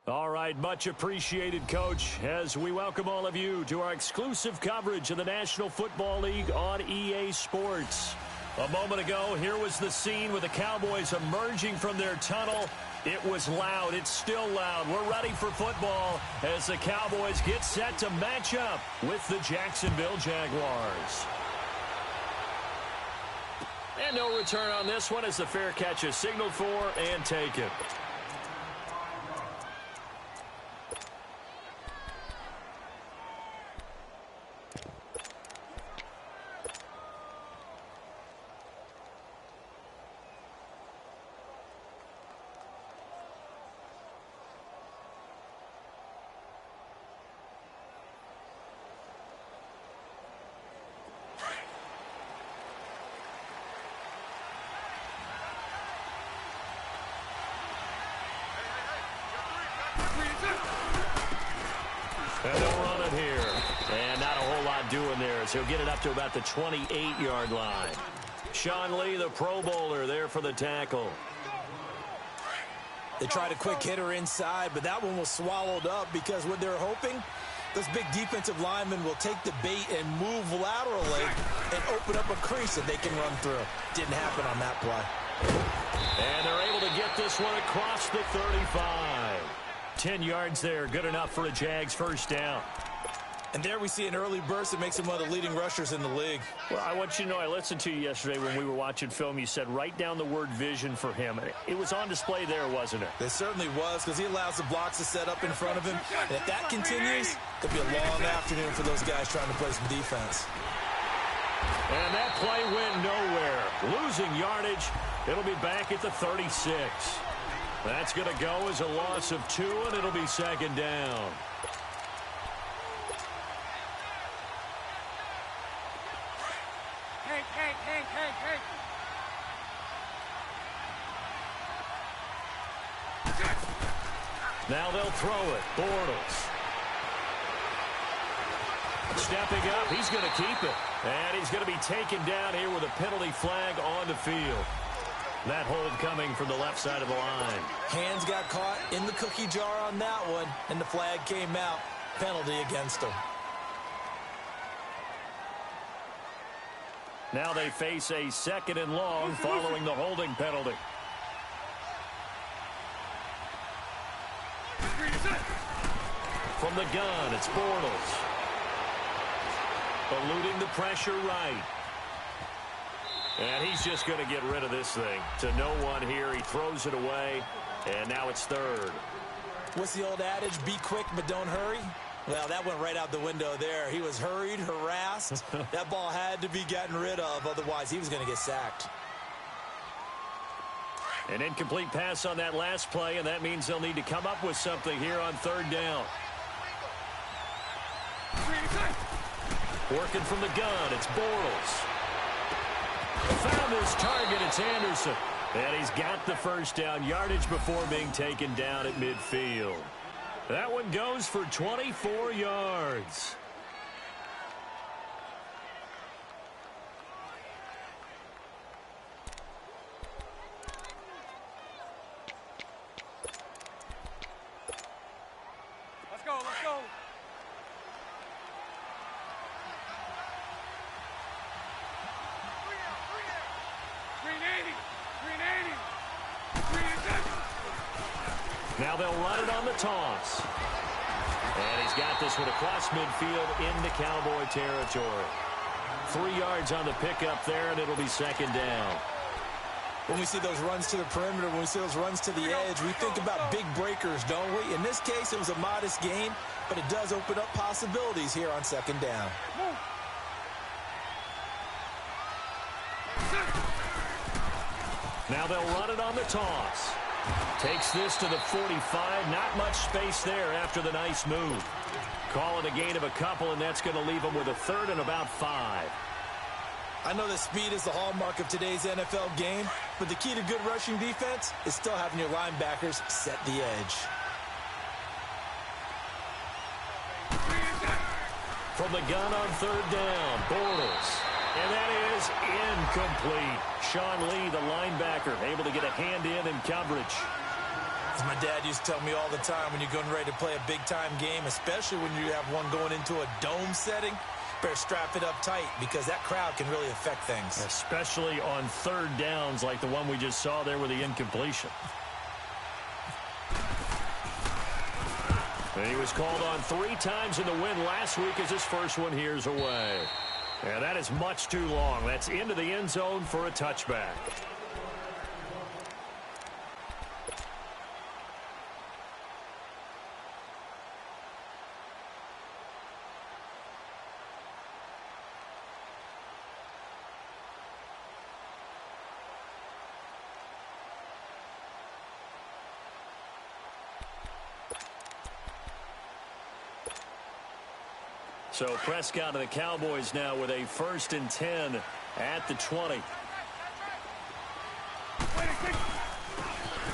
All right, much appreciated, Coach, as we welcome all of you to our exclusive coverage of the National Football League on EA Sports. A moment ago, here was the scene with the Cowboys emerging from their tunnel. It was loud. It's still loud. We're ready for football as the Cowboys get set to match up with the Jacksonville Jaguars. And no return on this one as the fair catch is signaled for and taken. And they'll run it here. And not a whole lot doing there as he'll get it up to about the 28-yard line. Sean Lee, the Pro Bowler, there for the tackle. They tried a quick hitter inside, but that one was swallowed up because what they're hoping, those big defensive linemen will take the bait and move laterally and open up a crease that they can run through. Didn't happen on that play. And they're able to get this one across the 35. 10 yards there, good enough for a Jags first down. And there we see an early burst that makes him one of the leading rushers in the league. Well, I want you to know, I listened to you yesterday when we were watching film. You said write down the word vision for him. It was on display there, wasn't it? It certainly was, because he allows the blocks to set up in front of him. And if that continues, it could be a long afternoon for those guys trying to play some defense. And that play went nowhere. Losing yardage. It'll be back at the 36. That's going to go as a loss of 2, and it'll be second down. Hey. Now they'll throw it. Bortles. Stepping up, he's going to keep it. And he's going to be taken down here with a penalty flag on the field. That hold coming from the left side of the line. Hands got caught in the cookie jar on that one, and the flag came out. Penalty against him. Now they face a second and long following the holding penalty. From the gun, it's Bortles. Eluding the pressure right. And he's just going to get rid of this thing. To no one here. He throws it away. And now it's third. What's the old adage? Be quick, but don't hurry. Well, that went right out the window there. He was hurried, harassed. That ball had to be gotten rid of. Otherwise, he was going to get sacked. An incomplete pass on that last play, and that means they'll need to come up with something here on third down. Working from the gun, it's Bortles. Found his target, it's Anderson. And he's got the first down yardage before being taken down at midfield. That one goes for 24 yards. Let's go. 380. Now they'll run it on the toss. And he's got this one across midfield into Cowboy territory. 3 yards on the pickup there, and it'll be second down. When we see those runs to the perimeter, when we see those runs to the edge, we think about big breakers, don't we? In this case, it was a modest gain, but it does open up possibilities here on second down. Now they'll run it on the toss. Takes this to the 45. Not much space there after the nice move. Call it a gain of a couple, and that's going to leave them with a third and about 5. I know that speed is the hallmark of today's NFL game, but the key to good rushing defense is still having your linebackers set the edge. From the gun on third down, Bortles. And that is incomplete. Sean Lee, the linebacker, able to get a hand in coverage. As my dad used to tell me all the time, when you're getting ready to play a big-time game, especially when you have one going into a dome setting, better strap it up tight because that crowd can really affect things. Especially on third downs like the one we just saw there with the incompletion. And he was called on 3 times in the win last week as his first one here's away. And that is much too long. That's into the end zone for a touchback. So Prescott and the Cowboys now with a 1st and 10 at the 20.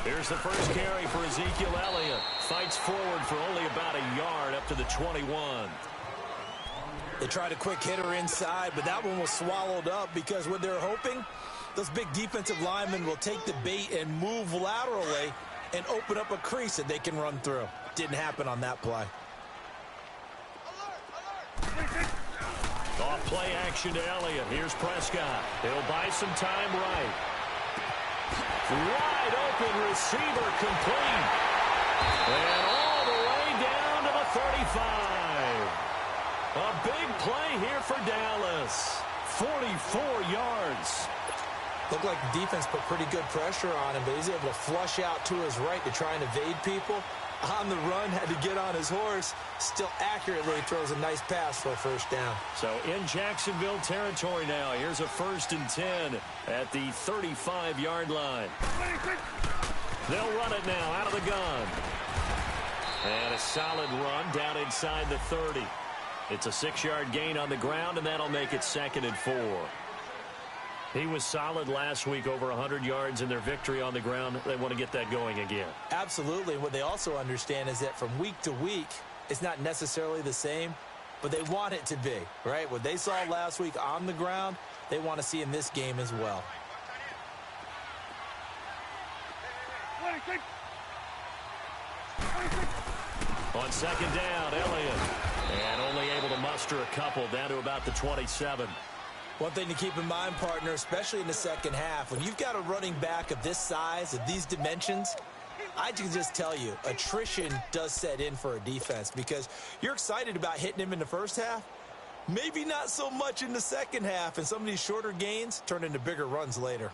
Here's the first carry for Ezekiel Elliott. Fights forward for only about a yard up to the 21. They tried a quick hitter inside, but that one was swallowed up because what they're hoping, those big defensive linemen will take the bait and move laterally and open up a crease that they can run through. Didn't happen on that play. Off play action to Elliott. Here's Prescott. He'll buy some time right. Wide open receiver complete. And all the way down to the 35. A big play here for Dallas. 44 yards. Looked like the defense put pretty good pressure on him, but he's able to flush out to his right to try and evade people. On the run, had to get on his horse. Still accurately throws a nice pass for a first down. So in Jacksonville territory now. Here's a 1st and 10 at the 35-yard line. They'll run it now out of the gun. And a solid run down inside the 30. It's a 6-yard gain on the ground, and that'll make it 2nd and 4. He was solid last week, over 100 yards in their victory on the ground. They want to get that going again. Absolutely. What they also understand is that from week to week, it's not necessarily the same, but they want it to be, right? What they saw last week on the ground, they want to see in this game as well. On 2nd down, Elliott. And only able to muster a couple down to about the 27. One thing to keep in mind, partner, especially in the second half, when you've got a running back of this size, of these dimensions, I can just tell you, attrition does set in for a defense because you're excited about hitting him in the first half. Maybe not so much in the second half, and some of these shorter gains turn into bigger runs later.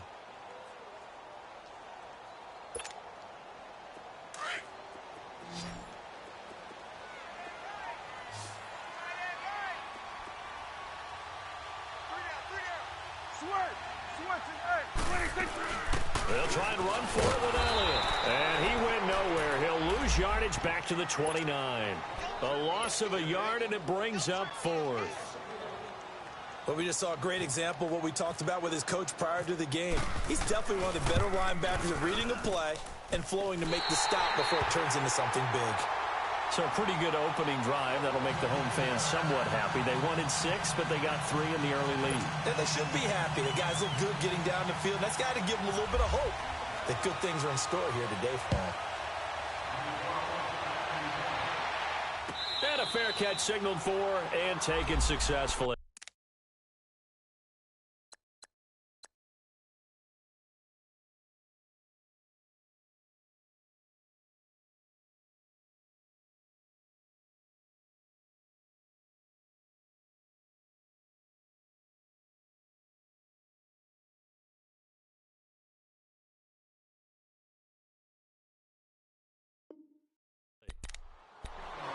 They'll try and run for it with Elliott. And he went nowhere. He'll lose yardage back to the 29. A loss of a yard, and it brings up 4th. Well, we just saw a great example of what we talked about with his coach prior to the game. He's definitely one of the better linebackers at reading a play and flowing to make the stop before it turns into something big. So a pretty good opening drive. That'll make the home fans somewhat happy. They wanted 6, but they got 3 in the early lead. And they should be happy. The guys look good getting down the field. That's got to give them a little bit of hope that good things are in store here today for them. And a fair catch signaled for and taken successfully.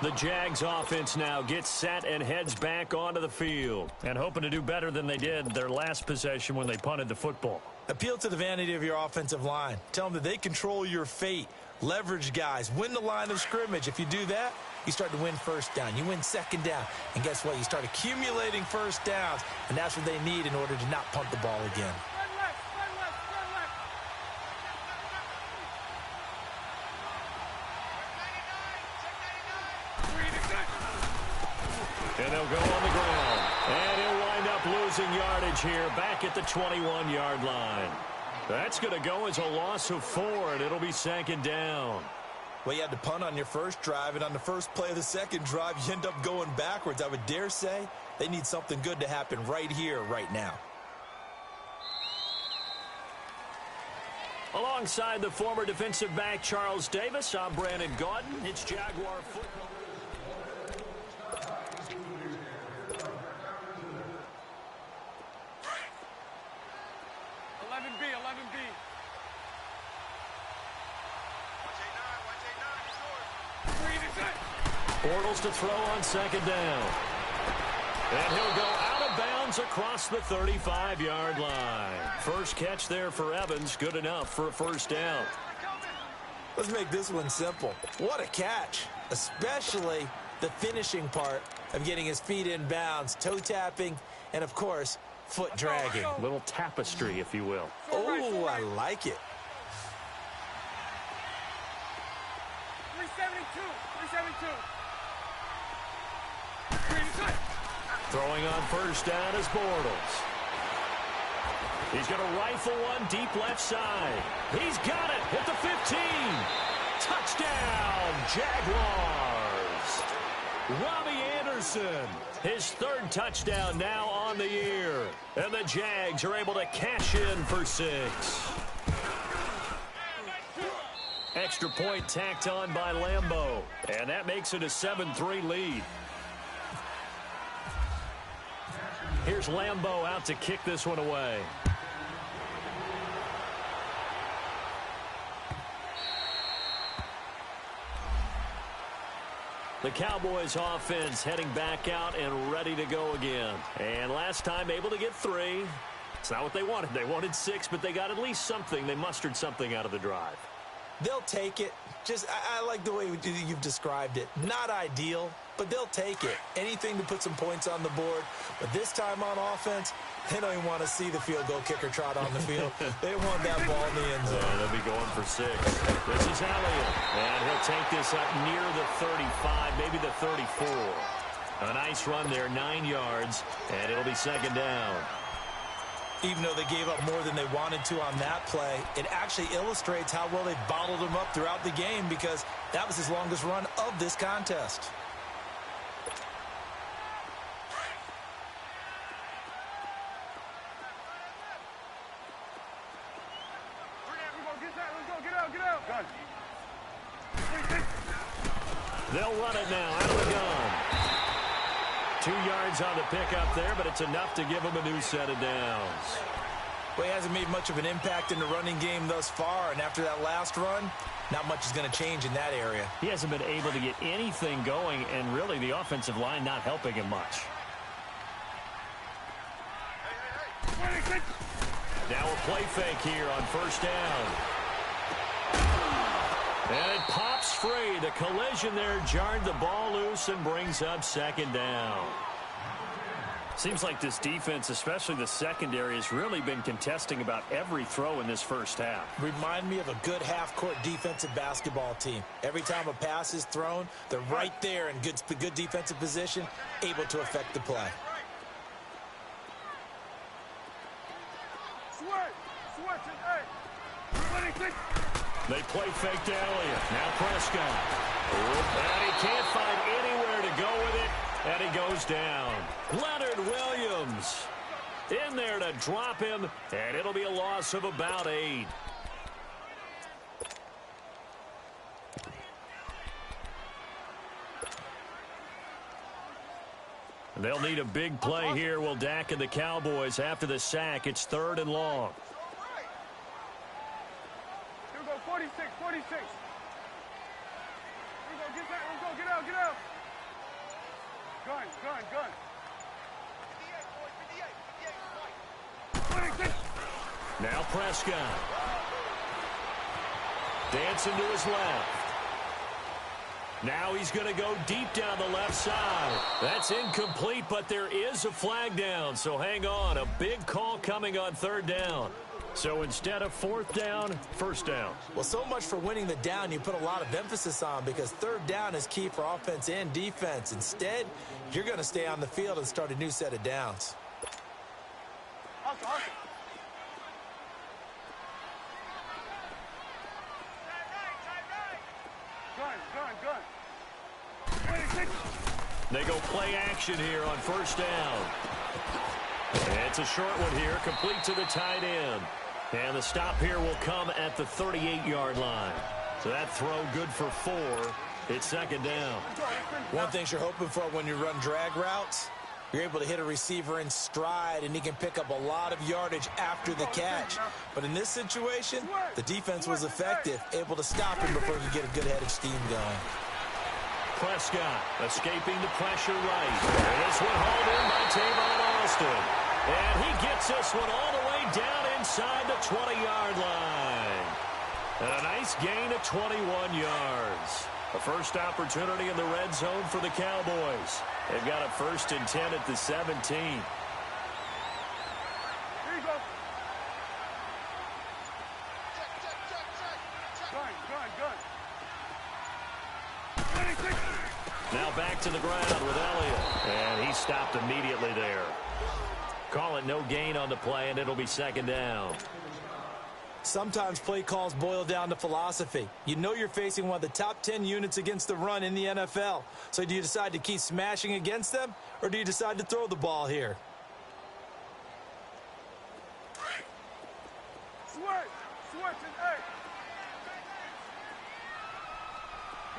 The Jags offense now gets set and heads back onto the field and hoping to do better than they did their last possession when they punted the football. Appeal to the vanity of your offensive line. Tell them that they control your fate. Leverage guys. Win the line of scrimmage. If you do that, you start to win first down. You win second down. And guess what? You start accumulating first downs. And that's what they need in order to not punt the ball again. And they'll go on the ground. And he'll wind up losing yardage here back at the 21-yard line. That's going to go as a loss of 4, and it'll be 2nd down. Well, you had to punt on your first drive, and on the first play of the second drive, you end up going backwards. I would dare say they need something good to happen right here, right now. Alongside the former defensive back Charles Davis, I'm Brandon Gaudin. It's Jaguar football. Bortles to throw on second down. And he'll go out of bounds across the 35-yard line. First catch there for Evans. Good enough for a first down. Let's make this one simple. What a catch, especially the finishing part of getting his feet in bounds, toe tapping, and, of course, foot dragging. A little tapestry, if you will. Oh, I like it. 372. Throwing on first down is Bortles. He's going to rifle one deep left side. He's got it at the 15. Touchdown, Jaguars. Robbie Anderson, his third touchdown now on the year. And the Jags are able to cash in for 6. Extra point tacked on by Lambeau. And that makes it a 7-3 lead. Here's Lambeau out to kick this one away. The Cowboys offense heading back out and ready to go again. And last time able to get 3. It's not what they wanted. They wanted 6, but they got at least something. They mustered something out of the drive. They'll take it. I like the way you've described it. Not ideal, but they'll take it. Anything to put some points on the board. But this time on offense, they don't even want to see the field goal kicker trot on the field. They want that ball in the end zone. Yeah, they'll be going for 6. This is Elliott. And he'll take this up near the 35, maybe the 34. A nice run there, 9 yards, and it'll be second down. Even though they gave up more than they wanted to on that play, it actually illustrates how well they bottled him up throughout the game because that was his longest run of this contest. They'll run it now out of the gun. 2 yards on the pickup there, but it's enough to give him a new set of downs. Well, he hasn't made much of an impact in the running game thus far, and after that last run, not much is going to change in that area. He hasn't been able to get anything going, and really the offensive line not helping him much. Now a play fake here on first down. And it pops free. The collision there jarred the ball loose and brings up second down. Seems like this defense, especially the secondary, has really been contesting about every throw in this first half. Remind me of a good half-court defensive basketball team. Every time a pass is thrown, they're right there in good defensive position, able to affect the play. They play fake to Elliott. Now Prescott. And he can't find anywhere to go with it. And he goes down. Leonard Williams in there to drop him. And it'll be a loss of about 8. They'll need a big play here. Will Dak and the Cowboys after the sack. It's 3rd and long. 46. Here we go, get that, let's go, get out. Gun. 56. Now Prescott. Dancing to his left. Now he's going to go deep down the left side. That's incomplete, but there is a flag down, so hang on. A big call coming on 3rd down. So instead of 4th down, 1st down. Well, so much for winning the down you put a lot of emphasis on because 3rd down is key for offense and defense. Instead, you're going to stay on the field and start a new set of downs. Go. Gun. 26. They go play action here on first down. It's a short one here, complete to the tight end. And the stop here will come at the 38-yard line. So that throw good for 4. It's second down. One thing you're hoping for when you run drag routes, you're able to hit a receiver in stride, and he can pick up a lot of yardage after the catch. But in this situation, the defense was effective, able to stop him before he could get a good head of steam going. Prescott escaping the pressure right. And this one hauled in by Tavon Austin. And he gets this one all the way down inside the 20-yard line. And a nice gain of 21 yards. A first opportunity in the red zone for the Cowboys. They've got a 1st and 10 at the 17. Here you go. Gun. 26. Now back to the ground with Elliott. And he stopped immediately there. Call it no gain on the play, and it'll be second down. Sometimes play calls boil down to philosophy. You know you're facing one of the top 10 units against the run in the NFL. So do you decide to keep smashing against them, or do you decide to throw the ball here? Switch and A.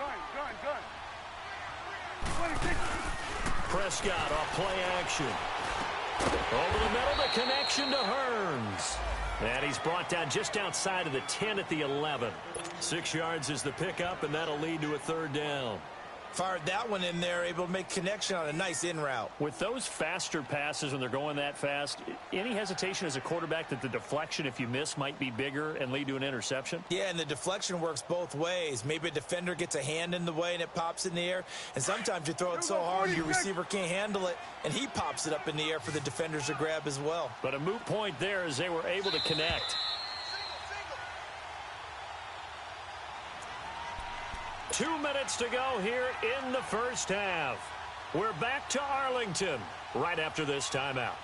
Gun. 26. Prescott off play action. Over the middle, the connection to Hearns. And he's brought down just outside of the 10 at the 11. 6 yards is the pickup, and that'll lead to a third down. Fired that one in there, able to make connection on a nice in route. With those faster passes when they're going that fast, any hesitation as a quarterback that the deflection, if you miss, might be bigger and lead to an interception? Yeah, and the deflection works both ways. Maybe a defender gets a hand in the way and it pops in the air. And sometimes you throw it so hard your receiver can't handle it, and he pops it up in the air for the defenders to grab as well. But a moot point there as they were able to connect. 2 minutes to go here in the first half. We're back to Arlington right after this timeout.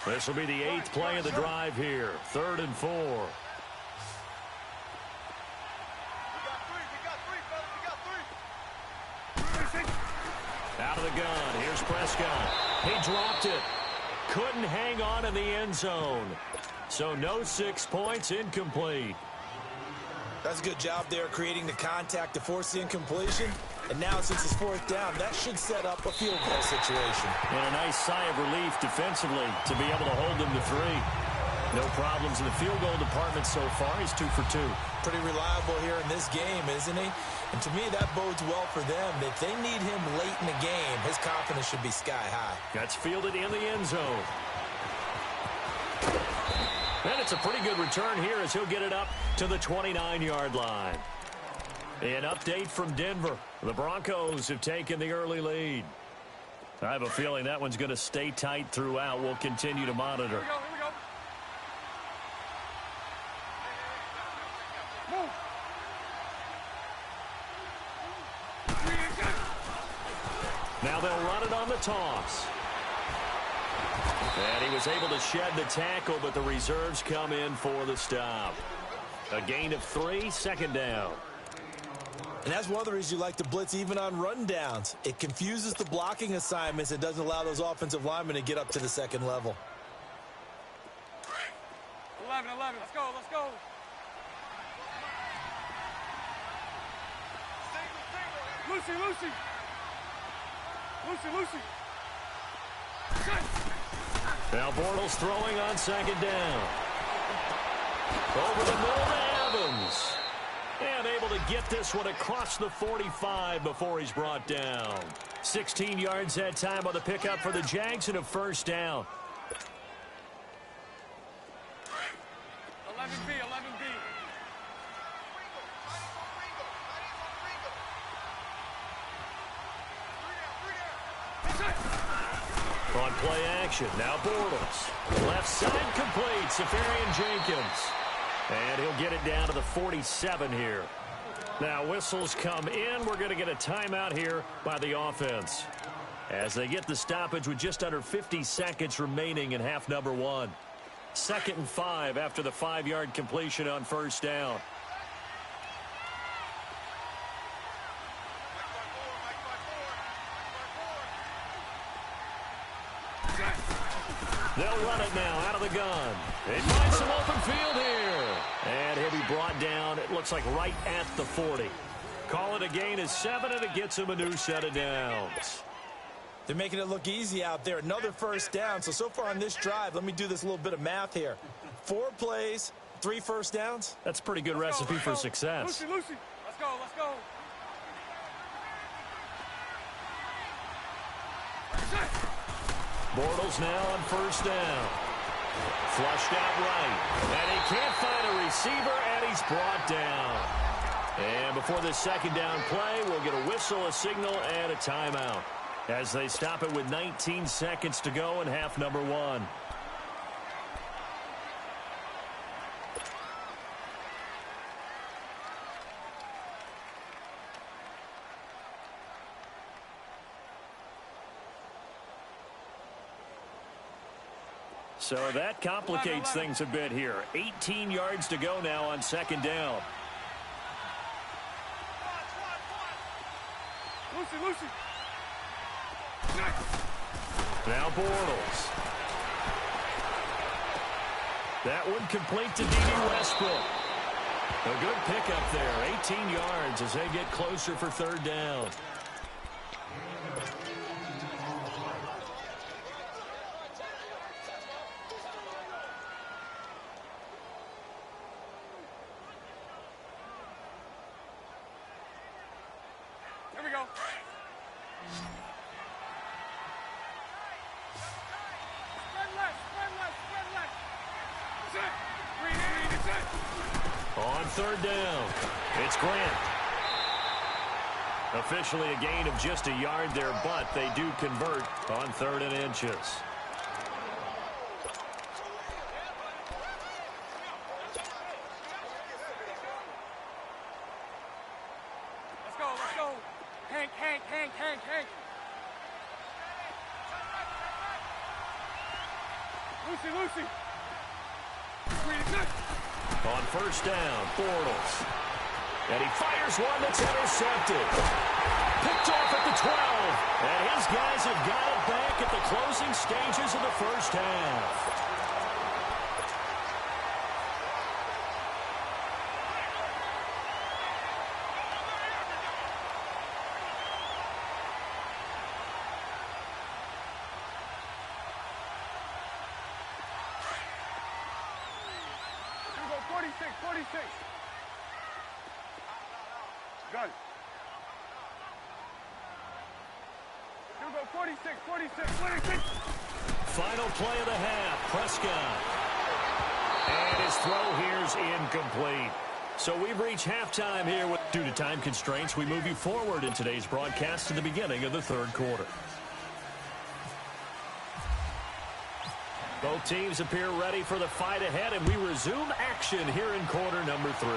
This will be the 8th play of the drive here. 3rd and 4. We got three. Out of the gun. Here's Prescott. He dropped it. Couldn't hang on in the end zone. So no 6 points, incomplete. That's a good job there creating the contact to force the incompletion. And now since it's 4th down, that should set up a field goal situation. And a nice sigh of relief defensively to be able to hold them to 3. No problems in the field goal department so far. He's 2 for 2. Pretty reliable here in this game, isn't he? And to me, that bodes well for them. If they need him late in the game, his confidence should be sky high. That's fielded in the end zone. And it's a pretty good return here as he'll get it up to the 29-yard line. An update from Denver. The Broncos have taken the early lead. I have a feeling that one's going to stay tight throughout. We'll continue to monitor. Here we go. Move. Now they'll run it on the toss. And he was able to shed the tackle, but the reserves come in for the stop. A gain of 3, 2nd down. And that's one of the reasons you like to blitz even on rundowns. It confuses the blocking assignments and doesn't allow those offensive linemen to get up to the second level. 11. Let's go. Lucy. Now Bortles throwing on 2nd down. Over the middle to Evans. And able to get this one across the 45 before he's brought down. 16 yards that time on the pickup for the Jags and a 1st down. 11B. On play action, now Bortles. Left side complete, Safarian Jenkins. And he'll get it down to the 47 here. Now whistles come in. We're going to get a timeout here by the offense. As they get the stoppage with just under 50 seconds remaining in half number 1. 2nd and 5 after the 5-yard completion on 1st down. They'll run it now out of the gun. They find some open field here. And he'll be brought down, it looks like right at the 40. Call it a gain of 7, and it gets him a new set of downs. They're making it look easy out there. Another first down. So far on this drive, let me do this little bit of math here. 4 plays, 3 first downs. That's a pretty good recipe for success. Lucy, Lucy. Let's go, let's go. Bortles now on first down. Flushed out right. And he can't find a receiver, and he's brought down. And before this second down play, we'll get a whistle, a signal, and a timeout as they stop it with 19 seconds to go in half number 1. So that complicates things a bit here. 18 yards to go now on second down. Lucy, Lucy. Now Bortles. That one complete to D.D. Westbrook. A good pickup there. 18 yards as they get closer for third down. Here we go. On third down, it's Grant. Officially a gain of just a yard there, but they do convert on 3rd and inches. Let's go, let's go. Hank. Lucy. On first down, Bortles. And he fires one that's intercepted. Picked off at the 12. And his guys have got it back at the closing stages of the first half. Here we go, 46. Gun. Here we go, 46. Final play of the half, Prescott. And his throw here's incomplete. So we've reached halftime here. Due to time constraints, we move you forward in today's broadcast to the beginning of the third quarter. Both teams appear ready for the fight ahead, and we resume action here in quarter number 3.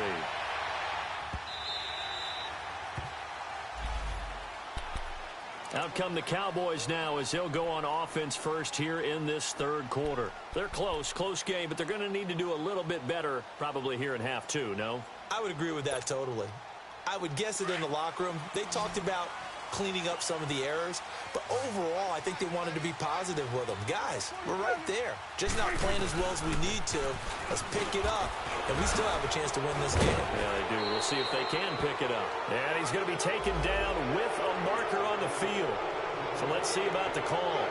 Out come the Cowboys now as they'll go on offense first here in this third quarter. They're close game, but they're going to need to do a little bit better probably here in half 2, no? I would agree with that totally. I would guess it in the locker room. They talked about cleaning up some of the errors, but overall, I think they wanted to be positive with them. Guys, we're right there. Just not playing as well as we need to. Let's pick it up, and we still have a chance to win this game. Yeah, they do. We'll see if they can pick it up. And he's going to be taken down with a marker on the field. So let's see about the call.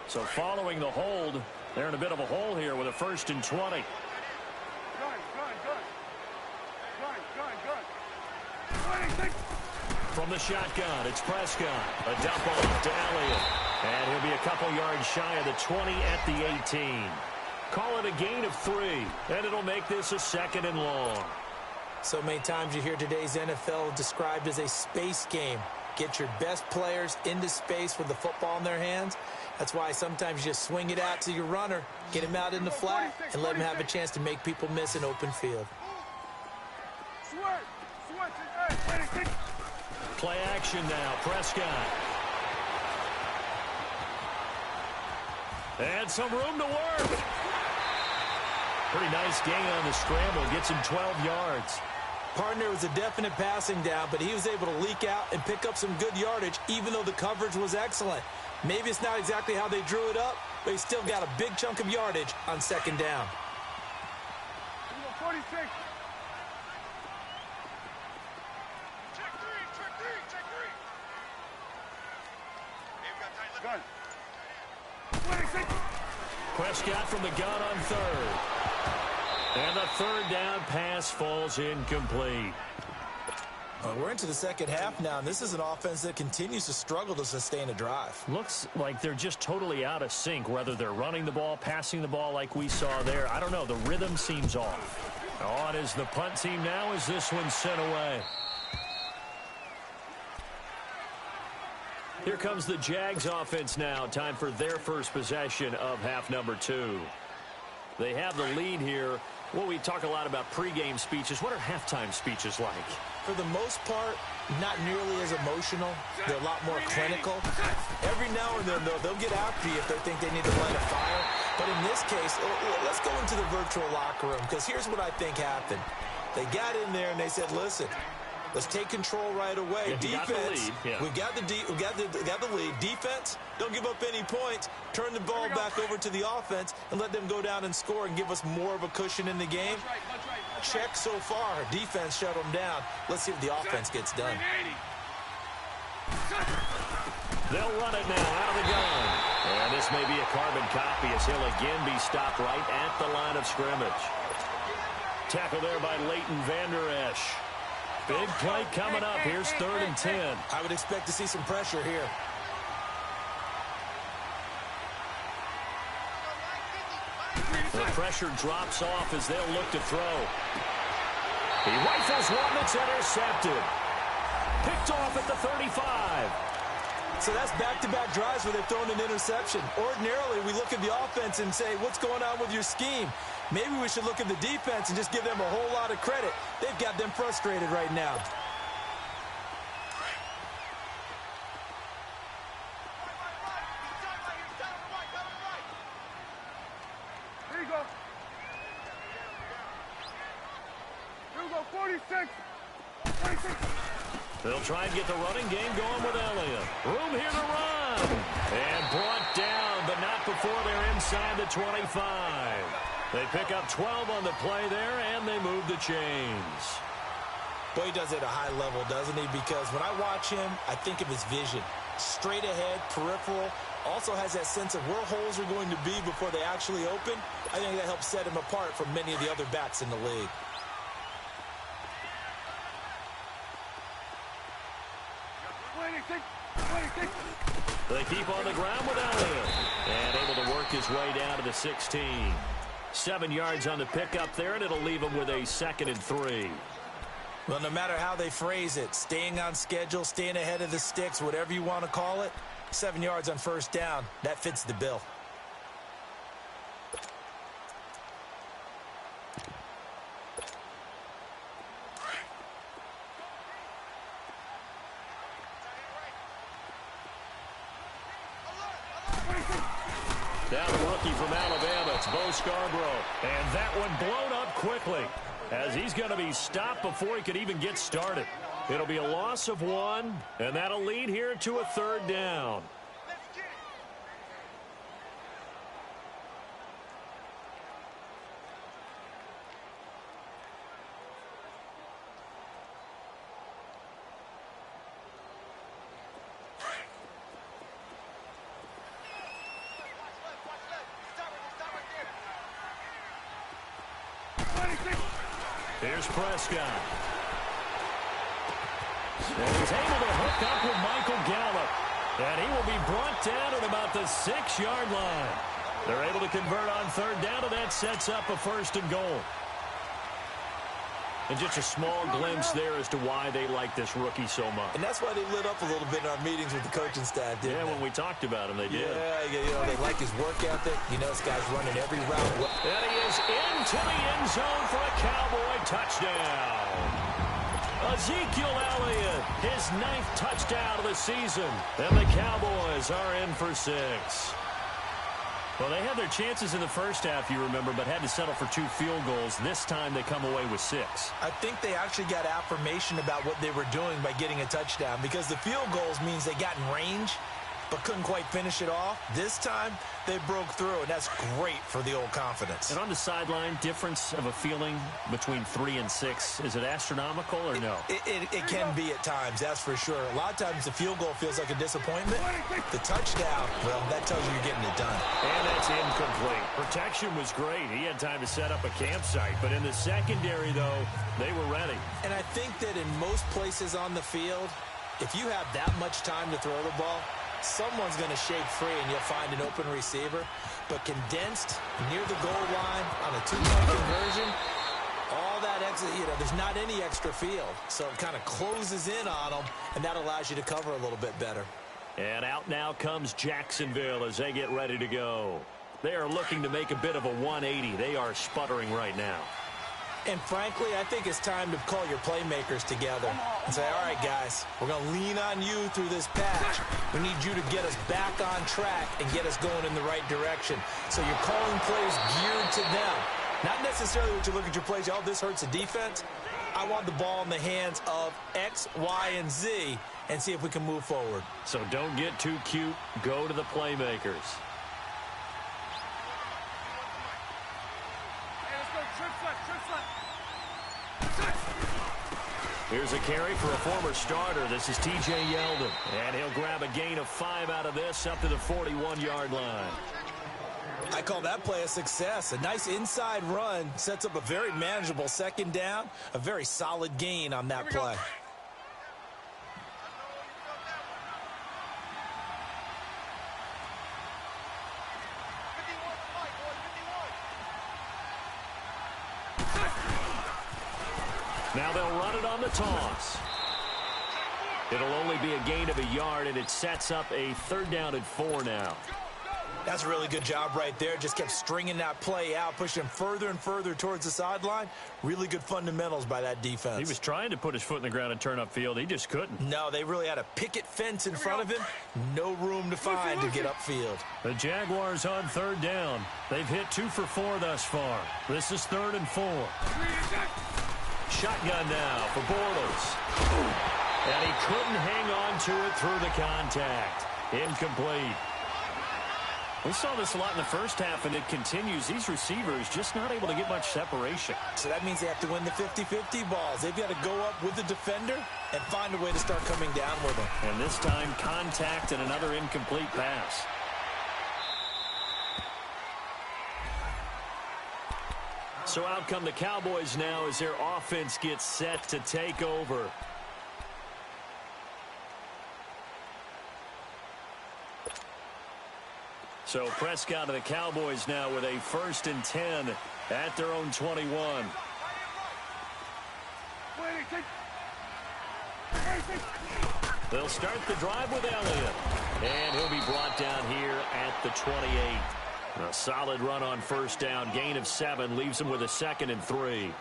So following the hold, they're in a bit of a hole here with a 1st and 20. Gun. 26. From the shotgun, it's Prescott. A dump off to Elliott. And he'll be a couple yards shy of the 20 at the 18. Call it a gain of 3, and it'll make this a 2nd and long. So many times you hear today's NFL described as a space game. Get your best players into space with the football in their hands. That's why sometimes you just swing it out to your runner, get him out in the flat, and let him have a chance to make people miss an open field. Play action now, Prescott. And some room to work. Pretty nice gain on the scramble. Gets him 12 yards. Partner was a definite passing down, but he was able to leak out and pick up some good yardage, even though the coverage was excellent. Maybe it's not exactly how they drew it up, but he still got a big chunk of yardage on second down. 46. Gun. 26. Prescott from the gun on third. And the third down pass falls incomplete. We're into the second half now, and this is an offense that continues to struggle to sustain a drive. Looks like they're just totally out of sync, whether they're running the ball, passing the ball like we saw there. I don't know. The rhythm seems off. On is the punt team now as this one's sent away. Here comes the Jags offense now. Time for their first possession of half number 2. They have the lead here. Well, we talk a lot about pregame speeches. What are halftime speeches like? For the most part, not nearly as emotional. They're a lot more clinical. Every now and then, though, they'll get after you if they think they need to light a fire. But in this case, let's go into the virtual locker room, because here's what I think happened. They got in there and they said, listen, let's take control right away. Yeah, Defense, we got the lead. Defense, don't give up any points. Turn the ball back over to the offense and let them go down and score and give us more of a cushion in the game. Check so far. Defense shut them down. Let's see if the offense gets done. They'll run it now out of the gun. And this may be a carbon copy as he'll again be stopped right at the line of scrimmage. Tackle there by Leighton Vander Esch. Big play coming up. Here's 3rd and 10. I would expect to see some pressure here. The pressure drops off as they'll look to throw. He rifles one that's intercepted. Picked off at the 35. So that's back-to-back drives where they've thrown an interception. Ordinarily, we look at the offense and say, what's going on with your scheme? Maybe we should look at the defense and just give them a whole lot of credit. They've got them frustrated right now. Here you go. Here we go, 46. 26. They'll try and get the running game going with Elliott. Room here to run. And brought down, but not before they're inside the 25. They pick up 12 on the play there, and they move the chains. Boy, he does it at a high level, doesn't he? Because when I watch him, I think of his vision. Straight ahead, peripheral. Also has that sense of where holes are going to be before they actually open. I think that helps set him apart from many of the other backs in the league. They keep on the ground with Elliott. And able to work his way down to the 16. 7 yards on the pickup there, and it'll leave him with a 2nd and 3. Well, no matter how they phrase it, staying on schedule, staying ahead of the sticks, whatever you want to call it, 7 yards on first down, that fits the bill. Now the rookie from Alabama, it's Bo Scarborough. And that one blown up quickly as he's going to be stopped before he could even get started. It'll be a loss of 1, and that'll lead here to a 3rd down. Here's Prescott. And he's able to hook up with Michael Gallup. And he will be brought down at about the 6-yard line. They're able to convert on 3rd down, and that sets up a 1st and goal. And just a small glimpse there as to why they like this rookie so much. And that's why they lit up a little bit in our meetings with the coaching staff, didn't they? Yeah, when we talked about him, they did. Yeah, you know, they like his work ethic. You know, this guy's running every route. And he is into the end zone for a Cowboy touchdown. Ezekiel Elliott, his 9th touchdown of the season. And the Cowboys are in for 6. Well, they had their chances in the first half, you remember, but had to settle for 2 field goals. This time they come away with 6. I think they actually got affirmation about what they were doing by getting a touchdown, because the field goals means they got in range but couldn't quite finish it off. This time, they broke through, and that's great for the old confidence. And on the sideline, difference of a feeling between 3 and 6, is it astronomical or no? It can be at times, that's for sure. A lot of times the field goal feels like a disappointment. The touchdown, well, that tells you you're getting it done. And that's incomplete. Protection was great. He had time to set up a campsite. But in the secondary, though, they were ready. And I think that in most places on the field, if you have that much time to throw the ball, someone's going to shake free and you'll find an open receiver. But condensed near the goal line on a 2-point conversion, all that extra, there's not any extra field. So it kind of closes in on them, and that allows you to cover a little bit better. And out now comes Jacksonville as they get ready to go. They are looking to make a bit of a 180. They are sputtering right now. And frankly, I think it's time to call your playmakers together and say, all right, guys, we're going to lean on you through this patch. We need you to get us back on track and get us going in the right direction. So you're calling plays geared to them. Not necessarily what you look at your plays, oh, this hurts the defense. I want the ball in the hands of X, Y, and Z and see if we can move forward. So don't get too cute. Go to the playmakers. Here's a carry for a former starter. This is T.J. Yeldon. And he'll grab a gain of 5 out of this up to the 41-yard line. I call that play a success. A nice inside run sets up a very manageable second down. A very solid gain on that play. Now they'll run it on the toss. It'll only be a gain of a yard, and it sets up a 3rd down and 4 now. That's a really good job right there. Just kept stringing that play out, pushing further and further towards the sideline. Really good fundamentals by that defense. He was trying to put his foot in the ground and turn upfield. He just couldn't. No, they really had a picket fence in front of him. No room to find to get upfield. The Jaguars on 3rd down. They've hit 2 for 4 thus far. This is 3rd and 4. Shotgun now for Bortles. And he couldn't hang on to it through the contact. Incomplete. We saw this a lot in the first half, and it continues. These receivers just not able to get much separation. So that means they have to win the 50-50 balls. They've got to go up with the defender and find a way to start coming down with them. And this time, contact and another incomplete pass. So out come the Cowboys now as their offense gets set to take over. So Prescott of the Cowboys now with a 1st and 10 at their own 21. They'll start the drive with Elliott. And he'll be brought down here at the 28. A solid run on 1st down. Gain of 7 leaves him with a 2nd and 3.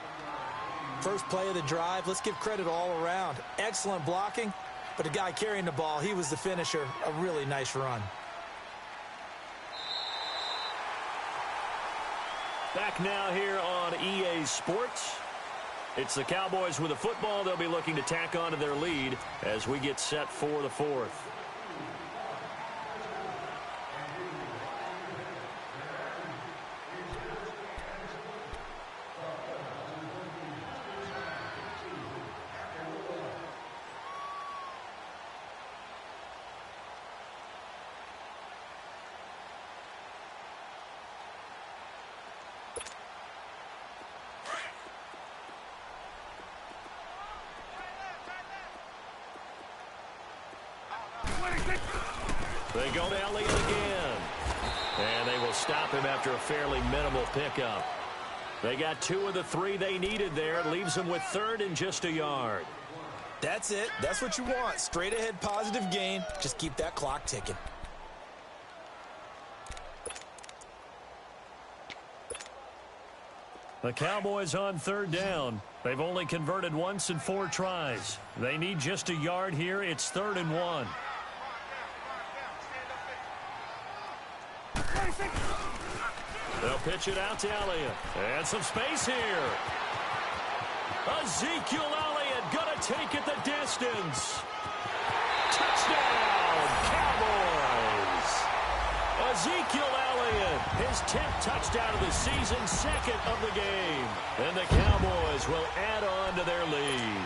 First play of the drive. Let's give credit all around. Excellent blocking. But the guy carrying the ball, he was the finisher. A really nice run. Back now here on EA Sports. It's the Cowboys with a football. They'll be looking to tack on to their lead as we get set for the 4th. They go to Elliott again. And they will stop him after a fairly minimal pickup. They got 2 of the 3 they needed there. It leaves them with 3rd and just a yard. That's it. That's what you want. Straight ahead positive gain. Just keep that clock ticking. The Cowboys on 3rd down. They've only converted once in 4 tries. They need just a yard here. It's 3rd and 1. They'll pitch it out to Elliott. And some space here. Ezekiel Elliott going to take it the distance. Touchdown, Cowboys. Ezekiel Elliott, his 10th touchdown of the season, second of the game. And the Cowboys will add on to their lead.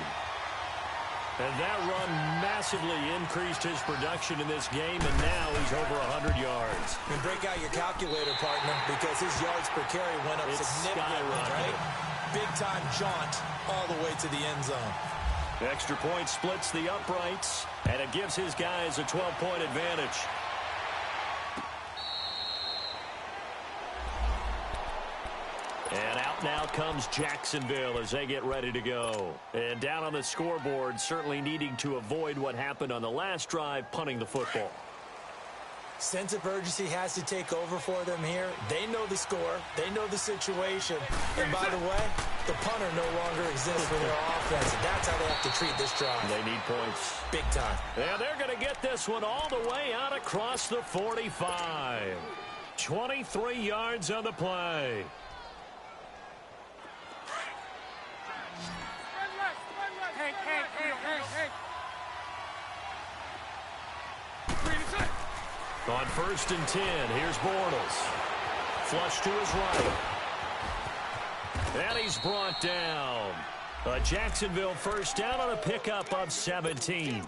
And that run massively increased his production in this game, and now he's over 100 yards. And break out your calculator, partner, because his yards per carry went up significantly, right? Big-time jaunt all the way to the end zone. Extra point splits the uprights, and it gives his guys a 12-point advantage. And out now comes Jacksonville as they get ready to go. And down on the scoreboard, certainly needing to avoid what happened on the last drive, punting the football. Sense of urgency has to take over for them here. They know the score. They know the situation. And by the way, the punter no longer exists for their offense. And that's how they have to treat this drive. They need points. Big time. And they're going to get this one all the way out across the 45. 23 yards on the play. On 1st and 10, here's Bortles. Flush to his right. And he's brought down. A Jacksonville first down on a pickup of 17.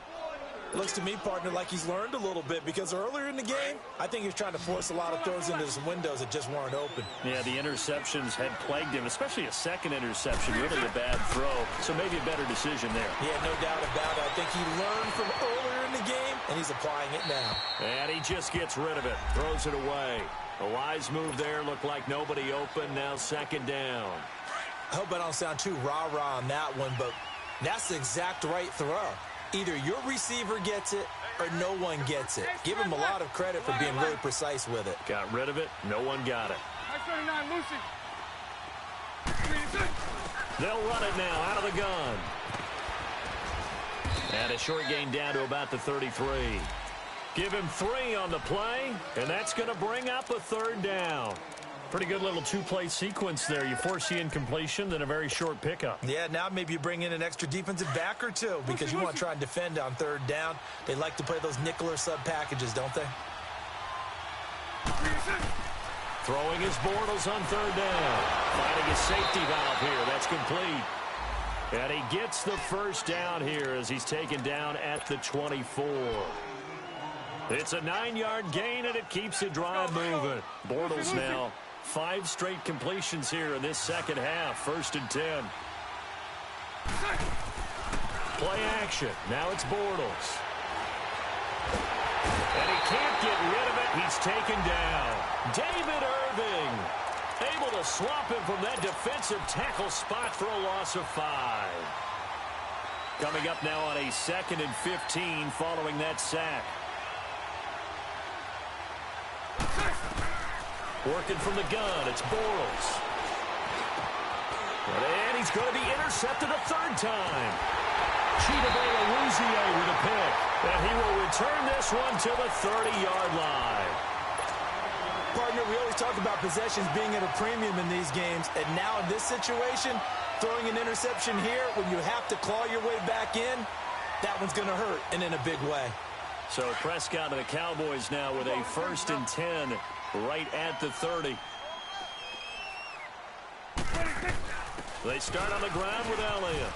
Looks to me, partner, like he's learned a little bit, because earlier in the game, I think he was trying to force a lot of throws into some windows that just weren't open. Yeah, the interceptions had plagued him, especially a second interception, really a bad throw. So maybe a better decision there. Yeah, no doubt about it. I think he learned from earlier in the game, and he's applying it now. And he just gets rid of it, throws it away. A wise move there, looked like nobody open, now second down. I hope I don't sound too rah-rah on that one, but that's the exact right throw. Either your receiver gets it or no one gets it. Give him a lot of credit for being really precise with it. Got rid of it. No one got it. They'll run it now out of the gun. And a short gain down to about the 33. Give him 3 on the play, and that's going to bring up a third down. Pretty good little two-play sequence there. You force the incompletion, then a very short pickup. Yeah, now maybe you bring in an extra defensive back or two because you want to try and defend on third down. They like to play those nickel or sub packages, don't they? Throwing his Bortles on third down. Finding his safety valve here. That's complete. And he gets the first down here as he's taken down at the 24. It's a 9-yard gain, and it keeps the drive moving. Bortles now 5 straight completions here in this second half. 1st and 10. Play action. Now it's Bortles. And he can't get rid of it. He's taken down. David Irving able to swap him from that defensive tackle spot for a loss of 5. Coming up now on a 2nd and 15 following that sack. Working from the gun, it's Bortles. And he's going to be intercepted a third time. Chidobe with a pick. And he will return this one to the 30-yard line. Partner, we always talk about possessions being at a premium in these games. And now in this situation, throwing an interception here when you have to claw your way back in, that one's going to hurt, and in a big way. So Prescott and the Cowboys now with a 1st and 10 right at the 30. They start on the ground with Elliott.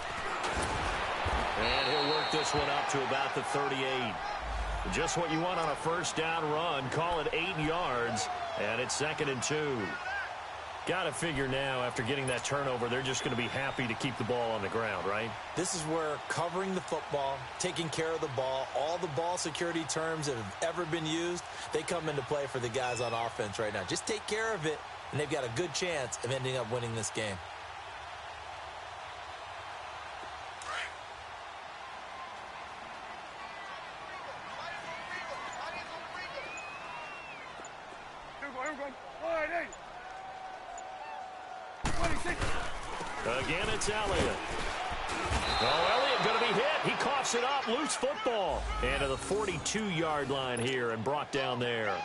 And he'll work this one up to about the 38. Just what you want on a first down run. Call it 8 yards. And it's 2nd and 2. Got to figure now, after getting that turnover, they're just going to be happy to keep the ball on the ground, right? This is where covering the football, taking care of the ball, all the ball security terms that have ever been used, they come into play for the guys on offense right now. Just take care of it, and they've got a good chance of ending up winning this game. Again, it's Elliott. Oh, Elliott going to be hit. He coughs it up. Loose football. And to the 42-yard line here and brought down there.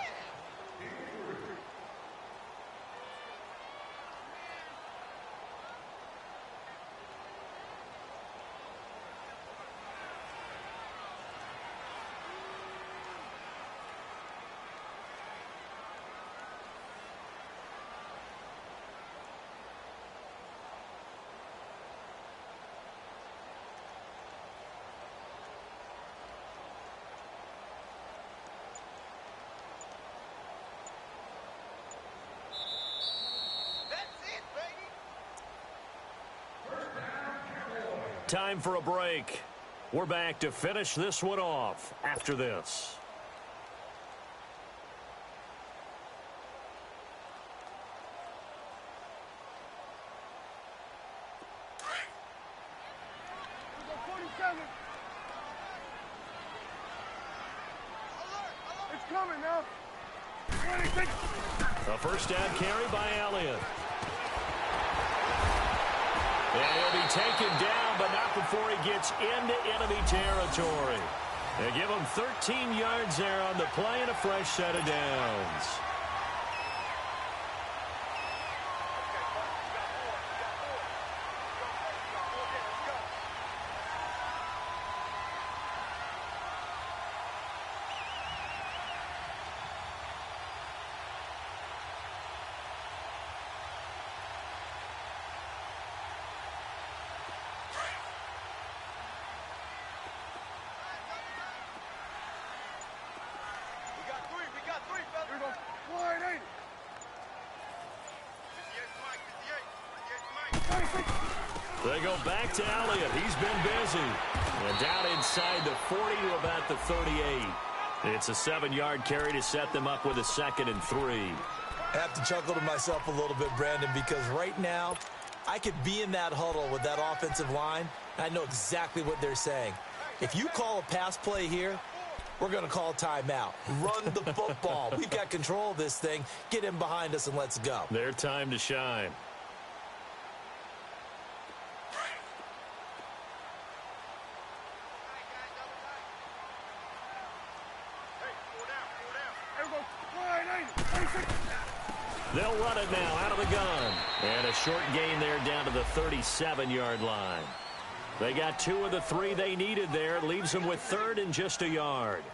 time for a break. We're back to finish this one off after this. It's coming now. A first down carry by Elliott. And he'll be taken down, but not before he gets into enemy territory. They give him 13 yards there on the play and a fresh set of downs. They go back to Elliott. He's been busy. And down inside the 40 to about the 38. It's a 7-yard carry to set them up with a 2nd and 3. I have to chuckle to myself a little bit, Brandon, because right now I could be in that huddle with that offensive line. And I know exactly what they're saying. If you call a pass play here, we're going to call a timeout. Run the football. We've got control of this thing. Get in behind us and let's go. Their time to shine. They'll run it now out of the gun. And a short gain there down to the 37-yard line. They got 2 of the 3 they needed there. Leaves them with 3rd and just a yard.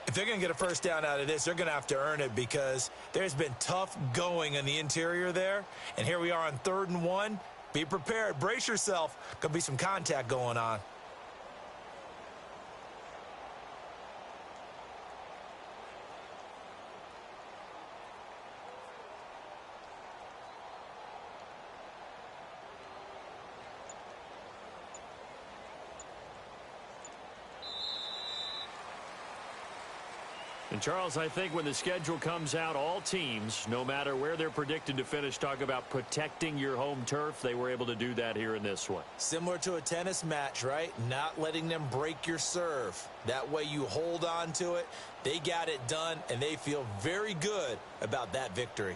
If they're going to get a first down out of this, they're going to have to earn it because there's been tough going in the interior there. And here we are on 3rd and 1. Be prepared. Brace yourself. Going to be some contact going on. And, Charles, I think when the schedule comes out, all teams, no matter where they're predicted to finish, talk about protecting your home turf. They were able to do that here in this one. Similar to a tennis match, right? Not letting them break your serve. That way you hold on to it. They got it done, and they feel very good about that victory.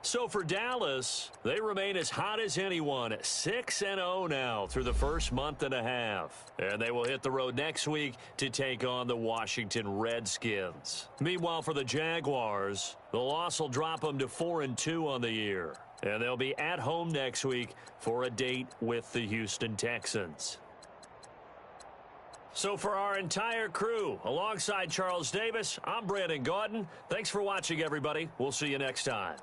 So for Dallas, they remain as hot as anyone, 6-0 now through the first month and a half. And they will hit the road next week to take on the Washington Redskins. Meanwhile, for the Jaguars, the loss will drop them to 4-2 on the year. And they'll be at home next week for a date with the Houston Texans. So for our entire crew, alongside Charles Davis, I'm Brandon Gaudin. Thanks for watching, everybody. We'll see you next time.